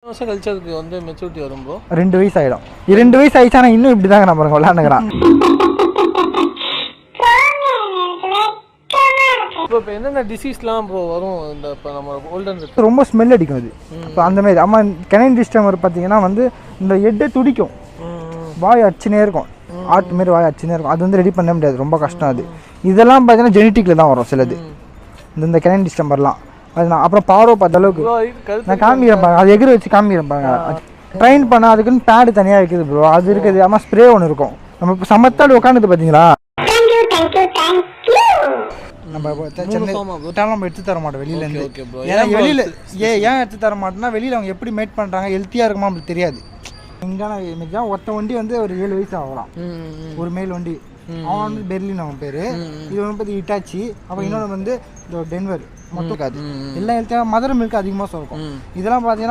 வருஷம் கழிச்சு அதுக்கு வந்து மெச்சூரிட்டி வரும் ப்ரோ. 2 வயசு ஆகிடும். 2 வயசு ஆயிடுச்சா ஆனால் இன்னும் இப்படி தாங்க நம்ம விளாண்டுக்கிறான். இப்போ என்னென்ன டிசீஸ்லாம் ப்ரோ வரும் இந்த இப்போ நம்ம கோல்டன் ரொம்ப ஸ்மெல் அடிக்கும் அது. இப்போ அந்த மாதிரி ஆமாம் கெனைன் டிஸ்டம்பர் பார்த்தீங்கன்னா வந்து இந்த ஹெட்டை துடிக்கும், வாய் அடிச்சுனே இருக்கும், ஆட்டு மாரி வாய் அடிச்சுனே இருக்கும். அது வந்து ரெடி பண்ண முடியாது, ரொம்ப கஷ்டம் அது. இதெல்லாம் பார்த்தீங்கன்னா ஜெனட்டிக்கில் தான் வரும் சிலது இந்த கெனைன் டிஸ்டம்பர்லாம். அது நான் அப்புறம் பார்வை பார்த்த அளவுக்கு நான் காமிக்கிறேன் பாருங்க, அது எகிர வச்சு காமிக்கிறேன் பாருங்க. ட்ரைன் பண்ணால் அதுக்குன்னு பேடு தனியாக இருக்குது ப்ரோ, அது இருக்குது. ஆமாம் ஸ்ப்ரே ஒன்று இருக்கும். நம்ம இப்போ சமத்தாடு உட்காந்துது பார்த்தீங்களா, நம்ம நம்ம எடுத்து தர மாட்டோம் வெளியிலேருந்து. ஏன்னா வெளியில் ஏன் எடுத்து தர மாட்டோம்னா வெளியில் அவங்க எப்படி மேட் பண்ணுறாங்க ஹெல்த்தியாக இருக்குமா நம்மளுக்கு தெரியாது. இங்கான இன்றைக்கி தான் ஒருத்த வண்டி வந்து ஒரு 7 வயசு ஆகலாம், ஒரு மேல் வண்டி. அவன் வந்து பெர்லின் அவன் பேர். இது வந்து பார்த்து இட்டாச்சி. அப்புறம் இன்னொன்று வந்து இந்த டென்வர் மொத்தம் இருக்காது. எல்லாம் ஹெல்த்தியாக மதர் மில்க் அதிகமாக சொல்லும். இதெல்லாம் பார்த்தீங்கன்னா